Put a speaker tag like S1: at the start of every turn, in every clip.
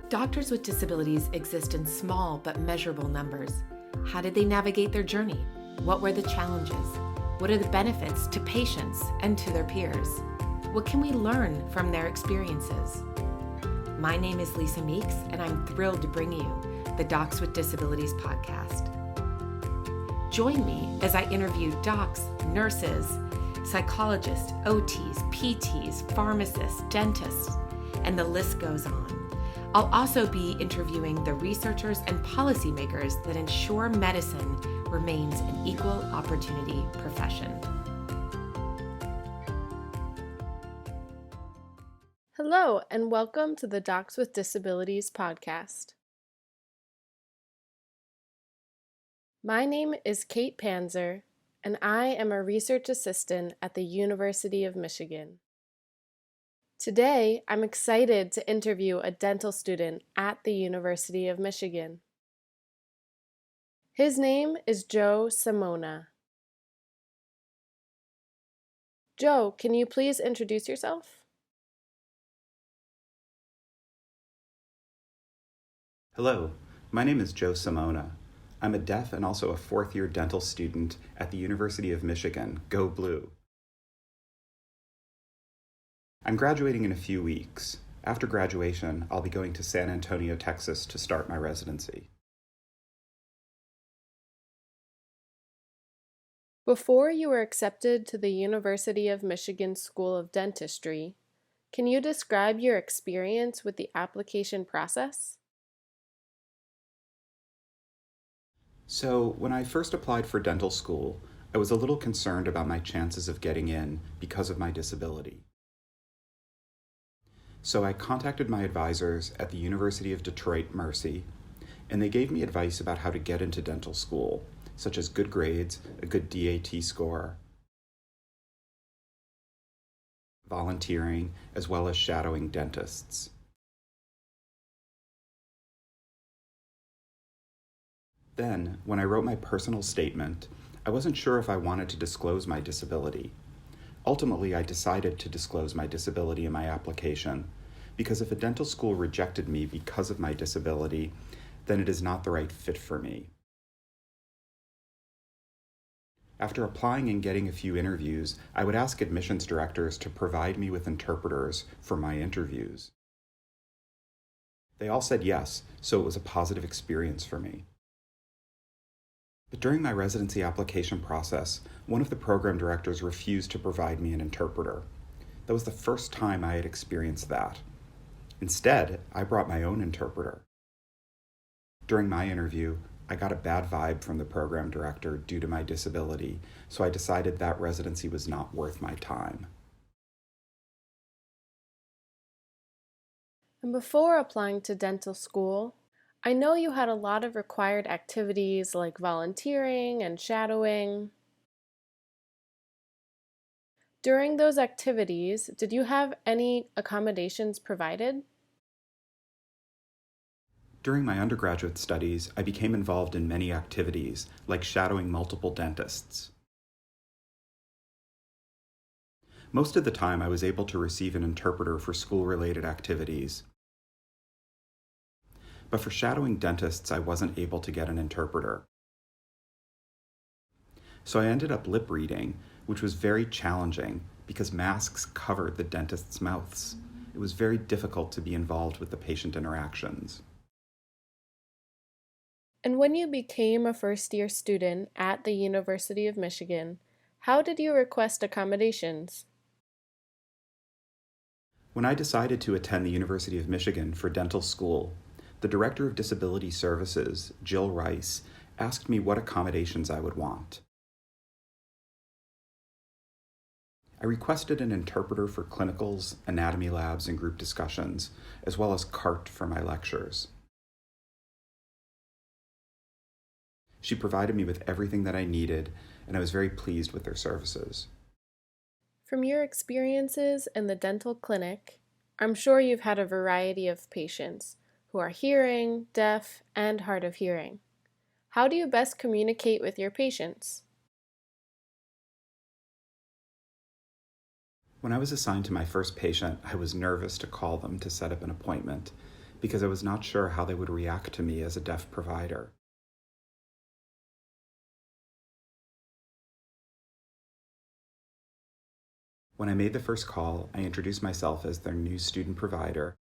S1: Doctors with disabilities exist in small but measurable numbers. How did they navigate their journey? What were the challenges? What are the benefits to patients and to their peers? What can we learn from their experiences? My name is Lisa Meeks, and I'm thrilled to bring you the Docs with Disabilities podcast. Join me as I interview docs, nurses, psychologists, OTs, PTs, pharmacists, dentists, and the list goes on. I'll also be interviewing the researchers and policymakers that ensure medicine remains an equal opportunity profession.
S2: Hello, and welcome to the Docs with Disabilities podcast. My name is Kate Panzer, and I am a research assistant at the University of Michigan. Today, I'm excited to interview a dental student at the University of Michigan. His name is Joe Samona. Joe, can you please introduce yourself?
S3: Hello, my name is Joe Samona. I'm a deaf and also a fourth-year dental student at the University of Michigan, Go Blue. I'm graduating in a few weeks. After graduation, I'll be going to San Antonio, Texas to start my residency.
S2: Before you were accepted to the University of Michigan School of Dentistry, can you describe your experience with the application process?
S3: So, when I first applied for dental school, I was a little concerned about my chances of getting in because of my disability. So I contacted my advisors at the University of Detroit Mercy, and they gave me advice about how to get into dental school, such as good grades, a good DAT score, volunteering, as well as shadowing dentists. Then, when I wrote my personal statement, I wasn't sure if I wanted to disclose my disability. Ultimately, I decided to disclose my disability in my application, because if a dental school rejected me because of my disability, then it is not the right fit for me. After applying and getting a few interviews, I would ask admissions directors to provide me with interpreters for my interviews. They all said yes, so it was a positive experience for me. But during my residency application process, one of the program directors refused to provide me an interpreter. That was the first time I had experienced that. Instead, I brought my own interpreter. During my interview, I got a bad vibe from the program director due to my disability, so I decided that residency was not worth my time.
S2: And before applying to dental school, I know you had a lot of required activities like volunteering and shadowing. During those activities, did you have any accommodations provided?
S3: During my undergraduate studies, I became involved in many activities, like shadowing multiple dentists. Most of the time, I was able to receive an interpreter for school-related activities. But for shadowing dentists, I wasn't able to get an interpreter. So I ended up lip reading, which was very challenging because masks covered the dentist's mouths. It was very difficult to be involved with the patient interactions.
S2: And when you became a first-year student at the University of Michigan, how did you request accommodations?
S3: When I decided to attend the University of Michigan for dental school, the Director of Disability Services, Jill Rice, asked me what accommodations I would want. I requested an interpreter for clinicals, anatomy labs, and group discussions, as well as CART for my lectures. She provided me with everything that I needed, and I was very pleased with their services.
S2: From your experiences in the dental clinic, I'm sure you've had a variety of patients who are hearing, deaf, and hard of hearing. How do you best communicate with your patients?
S3: When I was assigned to my first patient, I was nervous to call them to set up an appointment because I was not sure how they would react to me as a deaf provider. When I made the first call, I introduced myself as their new student provider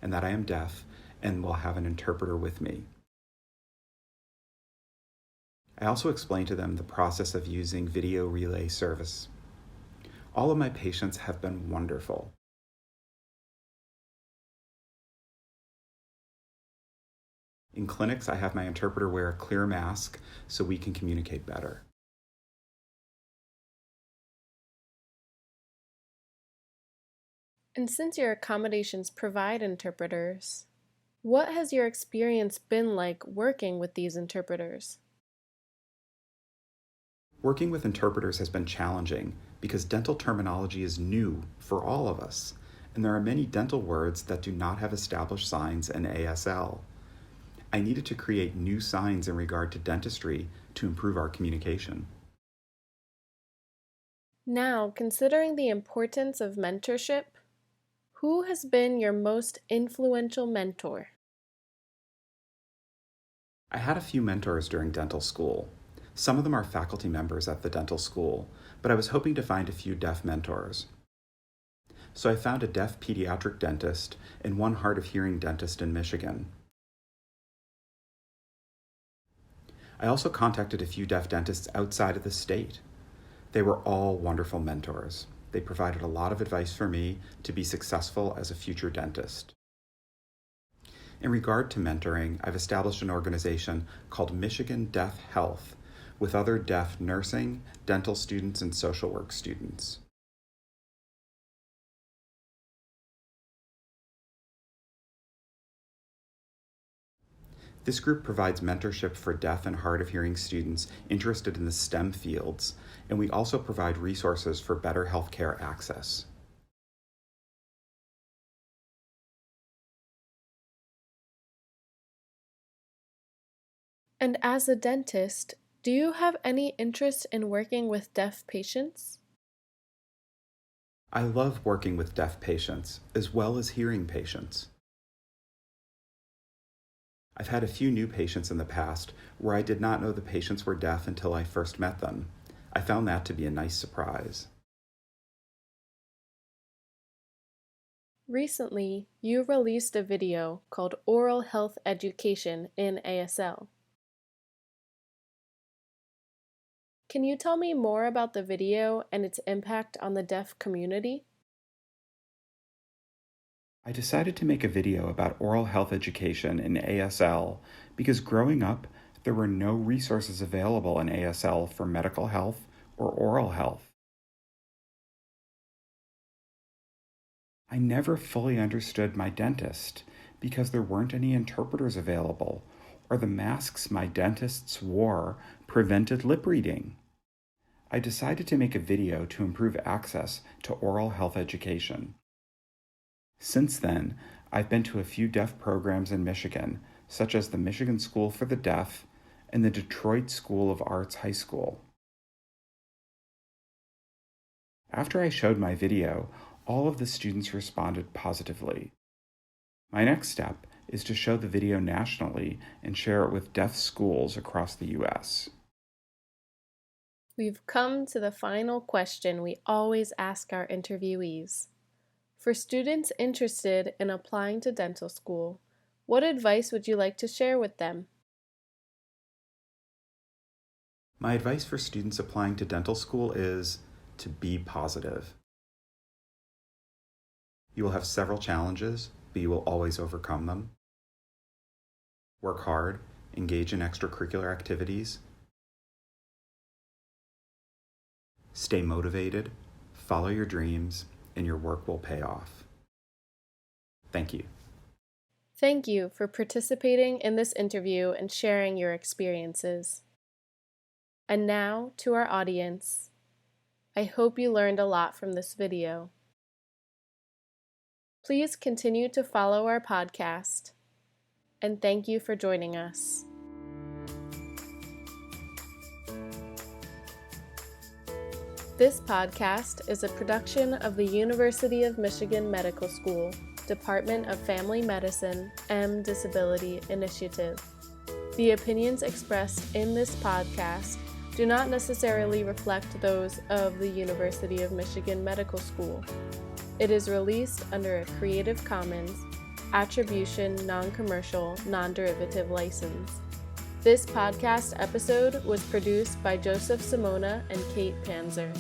S3: and that I am deaf and will have an interpreter with me. I also explained to them the process of using video relay service. All of my patients have been wonderful. In clinics, I have my interpreter wear a clear mask so we can communicate better.
S2: And since your accommodations provide interpreters, what has your experience been like working with these interpreters?
S3: Working with interpreters has been challenging because dental terminology is new for all of us, and there are many dental words that do not have established signs in ASL. I needed to create new signs in regard to dentistry to improve our communication.
S2: Now, considering the importance of mentorship, who has been your most influential mentor?
S3: I had a few mentors during dental school. Some of them are faculty members at the dental school, but I was hoping to find a few deaf mentors. So I found a deaf pediatric dentist and one hard of hearing dentist in Michigan. I also contacted a few deaf dentists outside of the state. They were all wonderful mentors. They provided a lot of advice for me to be successful as a future dentist. In regard to mentoring, I've established an organization called Michigan Deaf Health with other deaf nursing, dental students, and social work students. This group provides mentorship for deaf and hard of hearing students interested in the STEM fields, and we also provide resources for better healthcare access.
S2: And as a dentist, do you have any interest in working with deaf patients?
S3: I love working with deaf patients as well as hearing patients. I've had a few new patients in the past where I did not know the patients were deaf until I first met them. I found that to be a nice surprise.
S2: Recently, you released a video called Oral Health Education in ASL. Can you tell me more about the video and its impact on the deaf community?
S3: I decided to make a video about oral health education in ASL because growing up, there were no resources available in ASL for medical health or oral health. I never fully understood my dentist because there weren't any interpreters available, or the masks my dentists wore prevented lip reading. I decided to make a video to improve access to oral health education. Since then, I've been to a few deaf programs in Michigan, such as the Michigan School for the Deaf and the Detroit School of Arts High School. After I showed my video, all of the students responded positively. My next step is to show the video nationally and share it with deaf schools across the U.S.
S2: We've come to the final question we always ask our interviewees. For students interested in applying to dental school, what advice would you like to share with them?
S3: My advice for students applying to dental school is to be positive. You will have several challenges, but you will always overcome them. Work hard, engage in extracurricular activities. Stay motivated, follow your dreams, and your work will pay off. Thank you.
S2: Thank you for participating in this interview and sharing your experiences. And now to our audience. I hope you learned a lot from this video. Please continue to follow our podcast, and thank you for joining us. This podcast is a production of the University of Michigan Medical School. Department of Family Medicine, M Disability Initiative. The opinions expressed in this podcast do not necessarily reflect those of the University of Michigan Medical School. It is released under a Creative Commons Attribution Non-Commercial Non-Derivative License. This podcast episode was produced by Joseph Samona and Kate Panzer.